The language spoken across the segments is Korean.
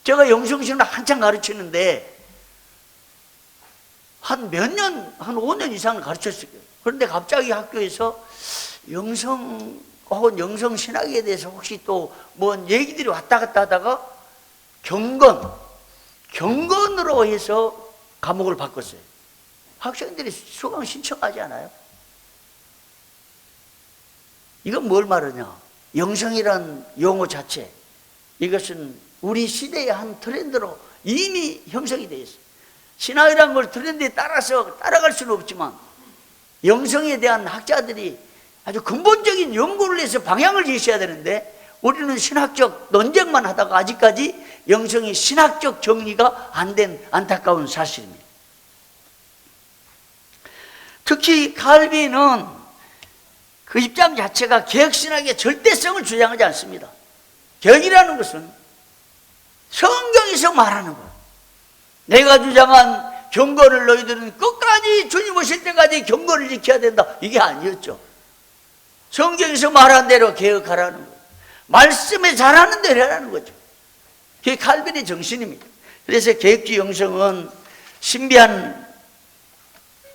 제가 영성신학 한참 가르치는데 한 몇 년, 한 5년 이상 가르쳤어요. 그런데 갑자기 학교에서 영성 혹은 영성신학에 대해서 혹시 또 뭔 얘기들이 왔다 갔다 하다가 경건으로 해서 과목을 바꿨어요. 학생들이 수강 신청하지 않아요? 이건 뭘 말하냐? 영성이란 용어 자체, 이것은 우리 시대의 한 트렌드로 이미 형성이 되어 있어요. 신학이라는 걸 트렌드에 따라서 따라갈 수는 없지만 영성에 대한 학자들이 아주 근본적인 연구를 해서 방향을 제시해야 되는데 우리는 신학적 논쟁만 하다가 아직까지 영성이 신학적 정리가 안 된 안타까운 사실입니다. 특히 칼빈은 그 입장 자체가 개혁신학의 절대성을 주장하지 않습니다. 개혁이라는 것은 성경에서 말하는 거예요. 내가 주장한 경건을 너희들은 끝까지 주님 오실 때까지 경건을 지켜야 된다, 이게 아니었죠. 성경에서 말한 대로 개혁하라는 거예요. 말씀에 잘하는 대로 하라는 거죠. 그게 칼빈의 정신입니다. 그래서 개혁주의 영성은 신비한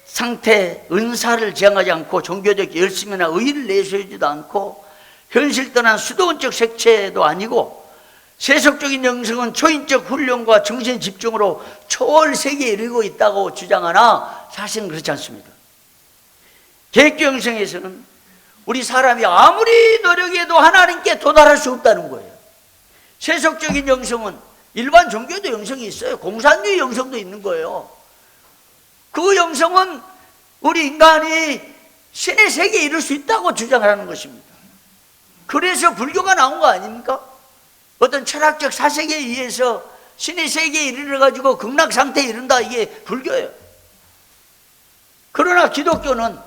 상태, 은사를 지향하지 않고 종교적 열심이나 의의를 내세우지도 않고 현실 떠난 수도원적 색채도 아니고 세속적인 영성은 초인적 훈련과 정신 집중으로 초월 세계에 이르고 있다고 주장하나 사실은 그렇지 않습니다. 개혁주의 영성에서는 우리 사람이 아무리 노력해도 하나님께 도달할 수 없다는 거예요. 세속적인 영성은 일반 종교도 영성이 있어요. 공산주의 영성도 있는 거예요. 그 영성은 우리 인간이 신의 세계에 이룰 수 있다고 주장하는 것입니다. 그래서 불교가 나온 거 아닙니까? 어떤 철학적 사색에 의해서 신의 세계에 이르러가지고 극락 상태에 이른다, 이게 불교예요. 그러나 기독교는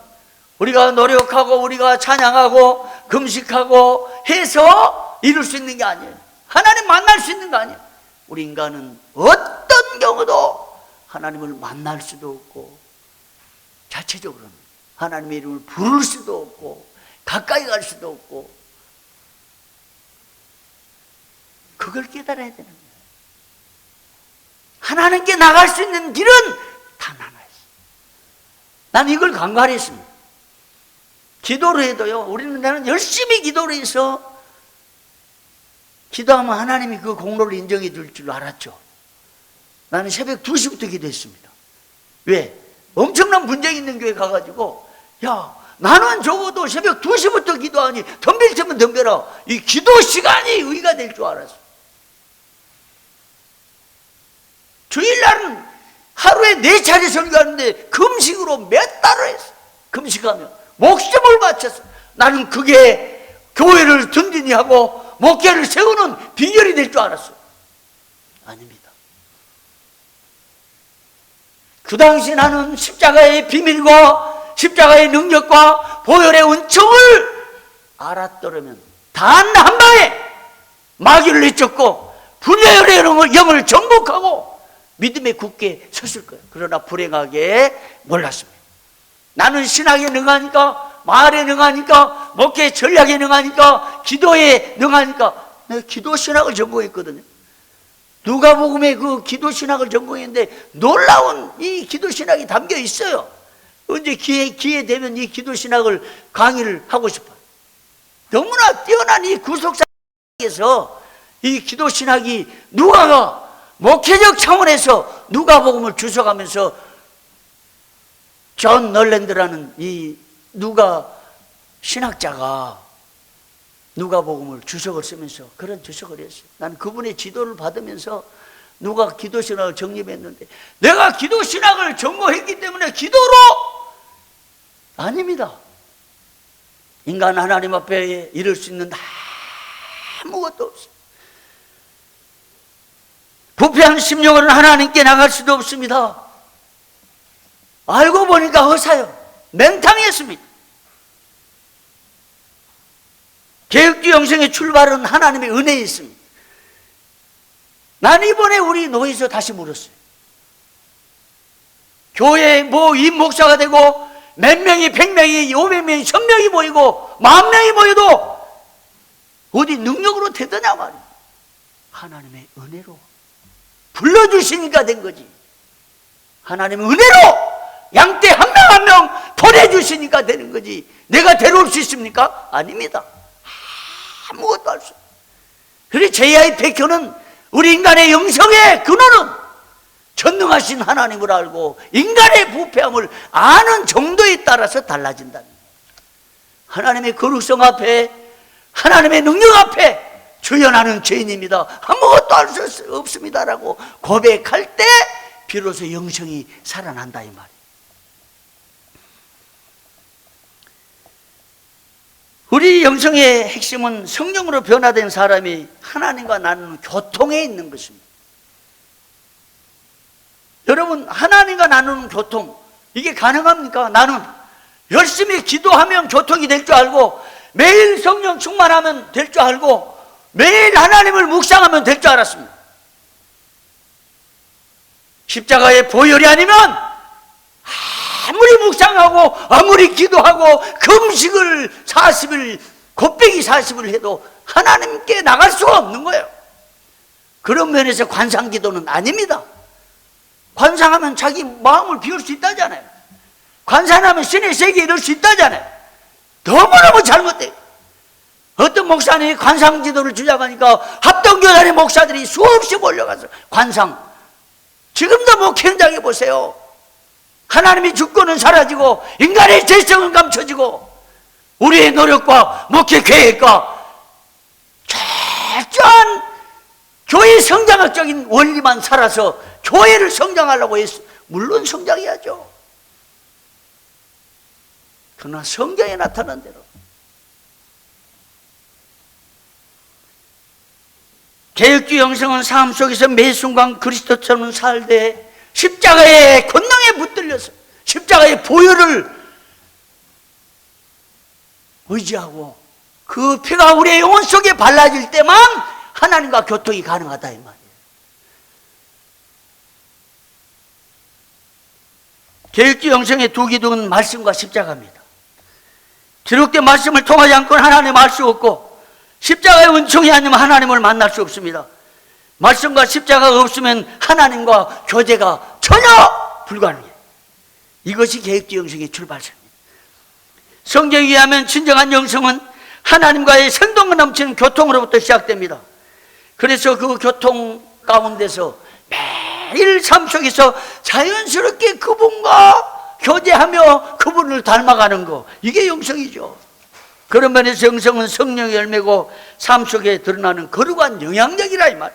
우리가 노력하고 우리가 찬양하고 금식하고 해서 이룰 수 있는 게 아니에요. 하나님 만날 수 있는 거 아니에요. 우리 인간은 어떤 경우도 하나님을 만날 수도 없고 자체적으로는 하나님의 이름을 부를 수도 없고 가까이 갈 수도 없고, 그걸 깨달아야 되는 거예요. 하나님께 나갈 수 있는 길은 단 하나 있어요. 난 이걸 간과히 했습니다. 기도를 해도요, 우리는 나는 열심히 기도를 해서 기도하면 하나님이 그 공로를 인정해 줄 줄 알았죠. 나는 새벽 2시부터 기도했습니다. 왜? 엄청난 분쟁이 있는 교회 가가지고, 야, 나는 적어도 새벽 2시부터 기도하니 덤빌 테면 덤벼라, 이 기도 시간이 의의가 될 줄 알았어. 주일날은 하루에 4차례 설교하는데 금식으로 몇 달을 했어. 금식하며 목숨을 바쳤어. 나는 그게 교회를 든든히 하고 목회를 세우는 비결이 될 줄 알았어요. 아닙니다. 그 당시 나는 십자가의 비밀과 십자가의 능력과 보혈의 은총을 알았더라면 단 한 방에 마귀를 내쫓고 분열의 영을 정복하고 믿음에 굳게 섰을 거예요. 그러나 불행하게 몰랐습니다. 나는 신학에 능하니까, 말에 능하니까, 목회 전략에 능하니까, 기도에 능하니까, 내가 기도 신학을 전공했거든요. 누가복음에 그 기도 신학을 전공했는데 놀라운 이 기도 신학이 담겨 있어요. 언제 기회 되면 이 기도 신학을 강의를 하고 싶어요. 너무나 뛰어난 이 구속사에서 이 기도 신학이 누가가 목회적 차원에서 누가복음을 주석하면서 존 널랜드라는 이 누가 신학자가 누가복음을 주석을 쓰면서 그런 주석을 했어요. 난 그분의 지도를 받으면서 누가 기도신학을 정립했는데, 내가 기도신학을 전공했기 때문에 기도로 아닙니다. 인간 하나님 앞에 이룰 수 있는 아무것도 없어요. 부패한 심령으로는 하나님께 나갈 수도 없습니다. 알고 보니까 허사요, 맹탕이었습니다. 개혁주의 영성의 출발은 하나님의 은혜에 있습니다. 난 이번에 우리 노회에서 다시 물었어요. 교회에 임 목사가 되고 몇 명이 100명이 500명이 1000명이 모이고 10,000명이 모여도 어디 능력으로 되더냐 말이에요. 하나님의 은혜로 불러주시니까 된 거지. 하나님은 은혜로 양떼 한 명 한 명 보내주시니까 되는 거지. 내가 데려올 수 있습니까? 아닙니다. 아무것도 할 수 없어요. 그래서 제야의 백효는 우리 인간의 영성의 근원은 전능하신 하나님을 알고 인간의 부패함을 아는 정도에 따라서 달라진다는 거예요. 하나님의 거룩성 앞에, 하나님의 능력 앞에 주여 나는 죄인입니다, 아무것도 할 수 없습니다라고 고백할 때 비로소 영성이 살아난다 이 말이에요. 우리 영성의 핵심은 성령으로 변화된 사람이 하나님과 나누는 교통에 있는 것입니다. 여러분, 하나님과 나누는 교통, 이게 가능합니까? 나는 열심히 기도하면 교통이 될 줄 알고, 매일 성령 충만하면 될 줄 알고, 매일 하나님을 묵상하면 될 줄 알았습니다. 십자가의 보혈이 아니면 아무리 묵상하고 아무리 기도하고 금식을 40일 곱빼기 40을 해도 하나님께 나갈 수가 없는 거예요. 그런 면에서 관상기도는 아닙니다. 관상하면 자기 마음을 비울 수 있다잖아요. 관상하면 신의 세계에 이룰 수 있다잖아요. 너무너무 잘못돼요. 어떤 목사님이 관상지도를 주장하니까 합동교단의 목사들이 수없이 몰려가서 관상, 지금도 목회 현장에 보세요. 하나님의 주권은 사라지고 인간의 죄성은 감춰지고 우리의 노력과 목회 계획과 철저한 교회 성장학적인 원리만 살아서 교회를 성장하려고 해서 물론 성장해야죠. 그러나 성경에 나타난 대로 개혁주의 영성은 삶 속에서 매 순간 그리스도처럼 살되 십자가의 권능에 붙들려서 십자가의 보혈을 의지하고 그 피가 우리의 영혼 속에 발라질 때만 하나님과 교통이 가능하다 이 말이에요. 개혁주의 영성의 두 기둥은 말씀과 십자가입니다. 기록된 말씀을 통하지 않고는 하나님을 알 수 없고 십자가의 은총이 아니면 하나님을 만날 수 없습니다. 말씀과 십자가가 없으면 하나님과 교제가 전혀 불가능해요. 이것이 개혁주의 영성의 출발선입니다. 성경에 의하면 진정한 영성은 하나님과의 생동감 넘치는 교통으로부터 시작됩니다. 그래서 그 교통 가운데서 매일 삶 속에서 자연스럽게 그분과 교제하며 그분을 닮아가는 거, 이게 영성이죠. 그런 면에서 영성은 성령의 열매고 삶 속에 드러나는 거룩한 영향력이라 이 말.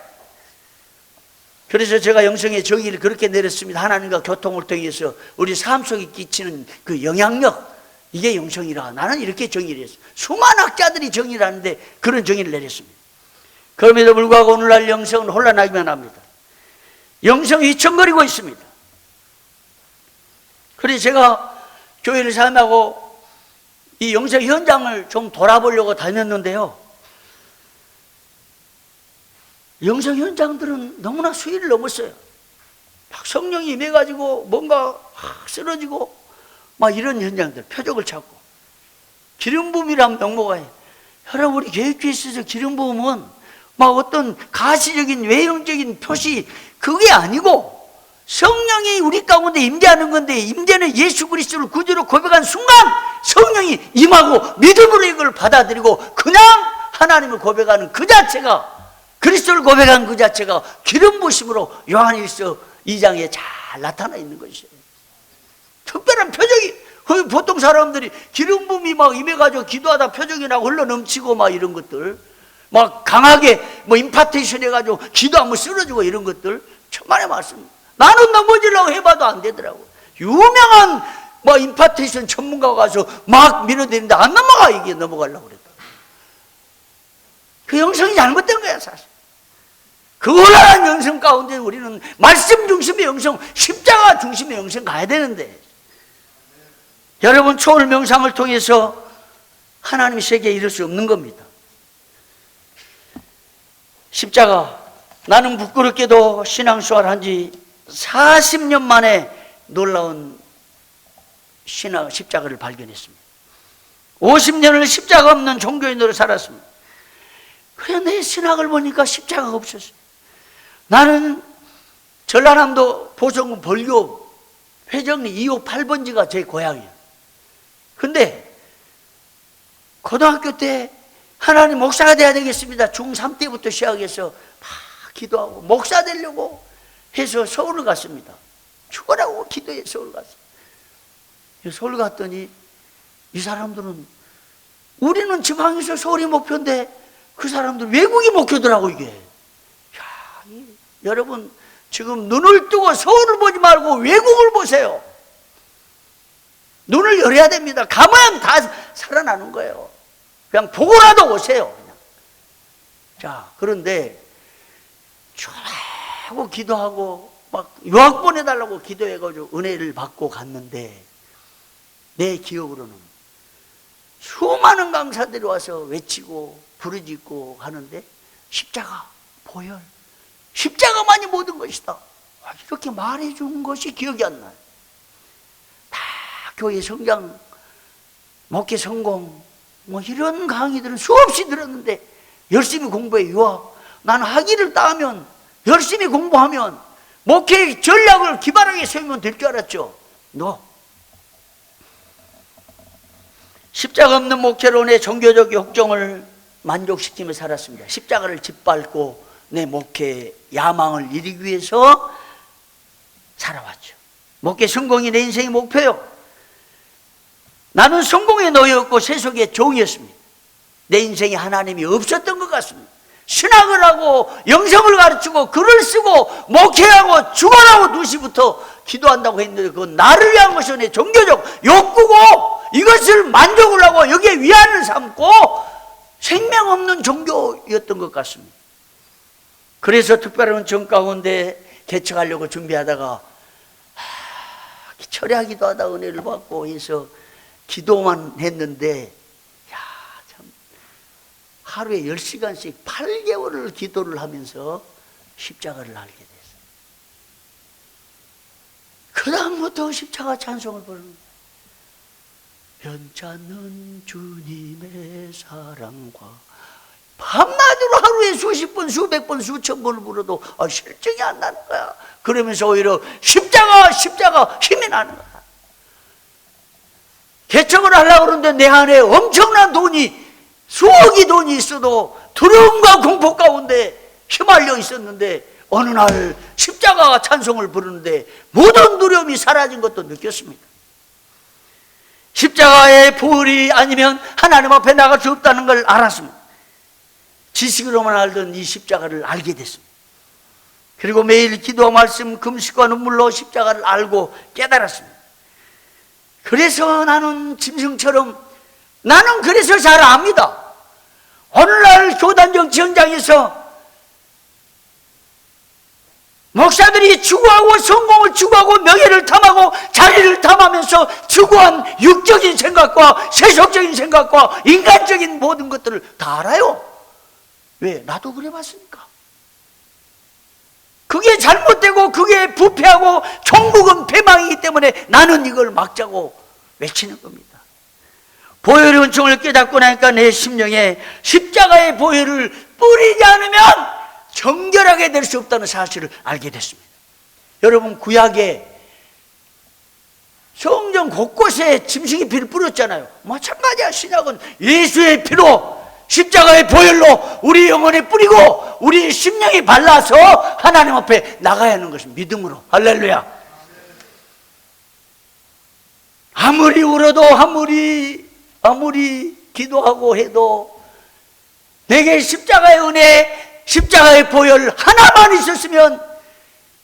그래서 제가 영성의 정의를 그렇게 내렸습니다. 하나님과 교통을 통해서 우리 삶 속에 끼치는 그 영향력, 이게 영성이라. 나는 이렇게 정의를 했어요. 수많은 학자들이 정의를 하는데 그런 정의를 내렸습니다. 그럼에도 불구하고 오늘날 영성은 혼란하기만 합니다. 영성이 휘청거리고 있습니다. 그래서 제가 교회를 사임하고 이 영성 현장을 좀 돌아보려고 다녔는데요, 영성 현장들은 너무나 수위를 넘었어요. 막 성령이 임해가지고 뭔가 쓰러지고 막 이런 현장들, 표적을 찾고 기름 부음이란 명목하에, 여러분 우리 개혁주의에 있어서 기름 부음은 막 어떤 가시적인 외형적인 표시, 그게 아니고 성령이 우리 가운데 임재하는 건데, 임재는 예수 그리스도를 구주로 고백한 순간 성령이 임하고 믿음으로 이걸 받아들이고 그냥 하나님을 고백하는 그 자체가, 그리스도를 고백한 그 자체가 기름 부으심으로 요한일서 2장에 잘 나타나 있는 것이에요. 특별한 표적이, 거기 보통 사람들이 기름 부음이 막 임해가지고 기도하다 표적이 나고 흘러 넘치고 막 이런 것들, 막 강하게 뭐 임파테이션 해가지고 기도하면 쓰러지고 이런 것들 천만의 말씀. 나는 넘어지려고 해봐도 안 되더라고. 유명한 뭐 임파테이션 전문가가 가서 막 밀어내는데 안 넘어가. 이게 넘어가려고 그랬다. 그 영성이 잘못된 거야 사실. 그 혼란한 영성 가운데 우리는 말씀 중심의 영성, 십자가 중심의 영성 가야 되는데, 여러분 초월 명상을 통해서 하나님의 세계에 이룰 수 없는 겁니다. 십자가, 나는 부끄럽게도 신앙생활 한지 40년 만에 놀라운 십자가를 발견했습니다. 50년을 십자가 없는 종교인으로 살았습니다. 그래, 내 신학을 보니까 십자가가 없었어요. 나는 전라남도 보성군 벌교 회정리 2호 8번지가 제 고향이에요. 근데 고등학교 때 하나님 목사가 돼야 되겠습니다. 중3 때부터 시작해서 막 기도하고 목사 되려고 해서 서울을 갔습니다. 죽으라고 기도해 서울 갔어요. 서울 갔더니 이 사람들은 우리는 지방에서 서울이 목표인데 그 사람들 외국이 목표더라고 이게. 야, 여러분 지금 눈을 뜨고 서울을 보지 말고 외국을 보세요. 눈을 열어야 됩니다. 가면 다 살아나는 거예요. 그냥 보고라도 오세요. 그냥. 자, 그런데 하고 기도하고 막 유학 보내달라고 기도해가지고 은혜를 받고 갔는데 내 기억으로는 수많은 강사들이 와서 외치고 부르짖고 하는데 십자가, 보혈, 십자가만이 모든 것이다. 이렇게 말해준 것이 기억이 안 나요. 다 교회 성장, 목회 성공, 뭐 이런 강의들은 수없이 들었는데 열심히 공부해 유학. 나는 학위를 따면 열심히 공부하면 목회 전략을 기발하게 세우면 될 줄 알았죠. 십자가 없는 목회론의 종교적 욕정을 만족시키며 살았습니다. 십자가를 짓밟고 내 목회 야망을 이루기 위해서 살아왔죠. 목회 성공이 내 인생의 목표요. 나는 성공의 노예였고 세속의 종이었습니다. 내 인생에 하나님이 없었던 것 같습니다. 신학을 하고 영성을 가르치고 글을 쓰고 목회하고 죽어라고 2시부터 기도한다고 했는데 그건 나를 위한 것이 내 종교적 욕구고 이것을 만족을 하고 여기에 위안을 삼고 생명 없는 종교였던 것 같습니다. 그래서 특별한 정 가운데 개척하려고 준비하다가 철야 기도하다 은혜를 받고 해서 기도만 했는데 참 하루에 10시간씩 8개월을 기도를 하면서 십자가를 알게 됐어요. 그 다음부터 십자가 찬송을 부르는 거예요. 변찮는 주님의 사랑과 밤낮으로 하루에 수십 번, 수백 번, 수천 번을 불러도 실증이 안 나는 거야. 그러면서 오히려 십자가 힘이 나는 거야. 개척을 하려고 그러는데 내 안에 엄청난 돈이, 수억이 돈이 있어도 두려움과 공포 가운데 휘말려 있었는데 어느 날 십자가 찬송을 부르는데 모든 두려움이 사라진 것도 느꼈습니다. 십자가의 보혈이 아니면 하나님 앞에 나갈 수 없다는 걸 알았습니다. 지식으로만 알던 이 십자가를 알게 됐습니다. 그리고 매일 기도와 말씀, 금식과 눈물로 십자가를 알고 깨달았습니다. 그래서 나는 짐승처럼 나는 그래서 잘 압니다. 오늘날 교단정치 현장에서 목사들이 추구하고 성공을 추구하고 명예를 탐하고 자리를 탐하면서 추구한 육적인 생각과 세속적인 생각과 인간적인 모든 것들을 다 알아요. 왜? 나도 그래 봤으니까. 그게 잘못되고 그게 부패하고 천국은 패망이기 때문에 나는 이걸 막자고 외치는 겁니다. 보혈의 은총을 깨닫고 나니까 내 심령에 십자가의 보혈을 뿌리지 않으면 정결하게 될 수 없다는 사실을 알게 됐습니다. 여러분, 구약에 성전 곳곳에 짐승의 피를 뿌렸잖아요. 마찬가지야. 신약은 예수의 피로 십자가의 보혈로 우리 영혼에 뿌리고 우리 심령에 발라서 하나님 앞에 나가야 하는 것은 믿음으로. 할렐루야. 아무리 울어도 아무리 기도하고 해도 내게 십자가의 은혜, 십자가의 보혈 하나만 있었으면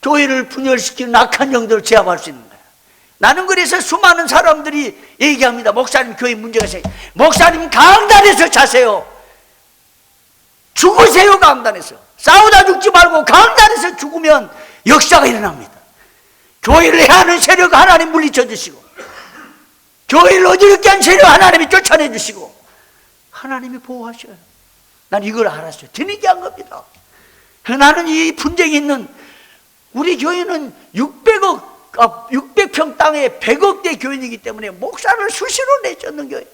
교회를 분열시키는 악한 영들을 제압할 수 있는 거야. 나는 그래서 수많은 사람들이 얘기합니다. 목사님 교회 문제가 있어요. 목사님 강단에서 자세요. 죽으세요. 강단에서 싸우다 죽지 말고 강단에서 죽으면 역사가 일어납니다. 교회를 해하는 세력 하나님 물리쳐 주시고 교회를 어지럽게 한 세력 하나님이 쫓아내 주시고 하나님이 보호하셔요. 난 이걸 알았어요. 뒤늦게 한 겁니다. 나는 이 분쟁이 있는 우리 교회는 600평 땅에 100억대 교인이기 때문에 목사를 수시로 내쫓는 교회.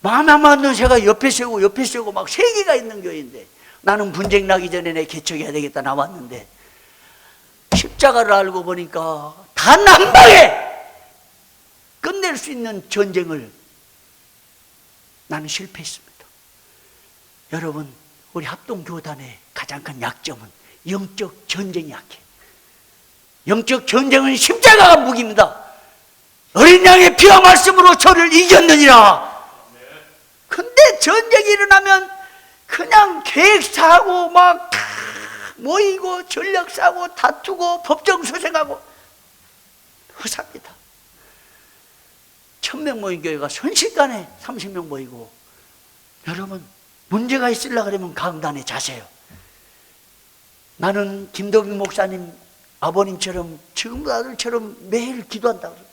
마음에 안 맞는 새가 옆에 세우고 막 세계가 있는 교회인데 나는 분쟁 나기 전에 내 개척해야 되겠다 나왔는데 십자가를 알고 보니까 단 한 방에 끝낼 수 있는 전쟁을 나는 실패했습니다. 여러분, 우리 합동교단의 가장 큰 약점은 영적 전쟁이 약해. 영적 전쟁은 십자가가 무기입니다. 어린 양의 피와 말씀으로 저를 이겼느니라. 근데 전쟁이 일어나면 그냥 계획사하고 막 모이고 전략사하고 다투고 법정소생하고 허사입니다. 1000명 모인 교회가 순식간에 30명 모이고, 여러분 문제가 있으려고 그러면 강단에 자세요. 나는 김도비 목사님 아버님처럼 지금 아들처럼 매일 기도한다 그래요.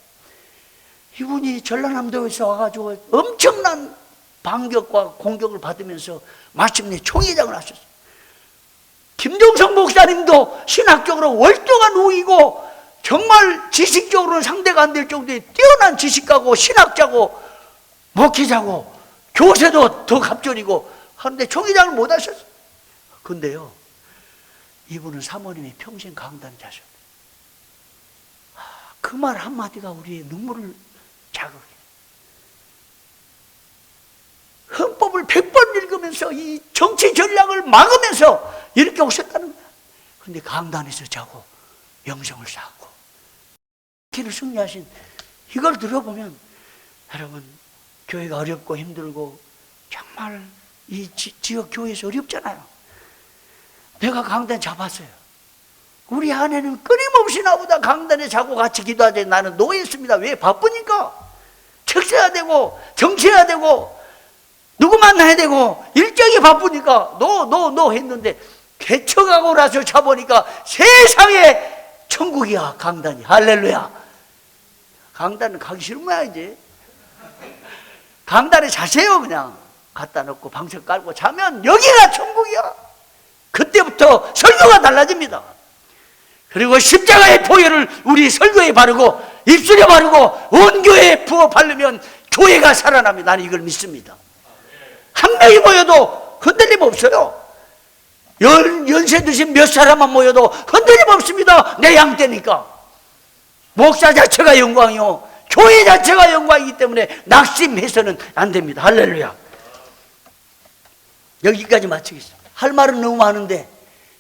이분이 전라남도에서 와가지고 엄청난 반격과 공격을 받으면서 마침내 총회장을 하셨어요. 김종성 목사님도 신학적으로 월등한 우이고 정말 지식적으로는 상대가 안 될 정도의 뛰어난 지식가고 신학자고 목회자고 교세도 더 갑절이고 하는데 총회장을 못 하셨어요. 근데요, 이분은 사모님이 평생 강단 자셨어요. 그 말 한마디가 우리의 눈물을 자극해요. 헌법을 100번 읽으면서 이 정치 전략을 막으면서 이렇게 오셨다는 거야. 근데 강단에서 자고 영성을 쌓고 기를 승리하신 이걸 들어보면, 여러분 교회가 어렵고 힘들고 정말 이 지역 교회에서 어렵잖아요. 내가 강단 잡았어요. 우리 아내는 끊임없이 나보다 강단에 자고 같이 기도하자. 나는 노했습니다. 왜? 바쁘니까. 책 써야 되고 정치해야 되고 누구 만나야 되고 일정이 바쁘니까 노 했는데 개척하고 나서 자보니까 세상에 천국이야. 강단이. 할렐루야. 강단은 가기 싫은 거야 이제. 강단에 자세요. 그냥 갖다 놓고 방석 깔고 자면 여기가 천국이야. 그때부터 설교가 달라집니다. 그리고 십자가의 보혈을 우리 설교에 바르고 입술에 바르고 온 교회에 부어 바르면 교회가 살아납니다. 나는 이걸 믿습니다. 한 명이 모여도 흔들림 없어요. 연세 드신 몇 사람만 모여도 흔들림 없습니다. 내 양떼니까. 목사 자체가 영광이요 교회 자체가 영광이기 때문에 낙심해서는 안 됩니다. 할렐루야. 여기까지 마치겠습니다. 할 말은 너무 많은데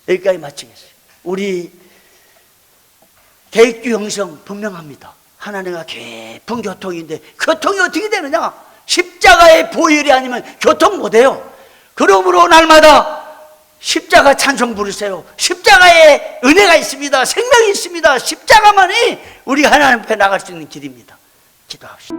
여기까지 마치겠어요. 우리 계획주 형성 분명합니다. 하나님과 깊은 교통인데 교통이 어떻게 되느냐? 십자가의 보혈이 아니면 교통 못해요. 그러므로 날마다 십자가 찬송 부르세요. 십자가에 은혜가 있습니다. 생명이 있습니다. 십자가만이 우리 하나님 앞에 나갈 수 있는 길입니다. 기도합시다.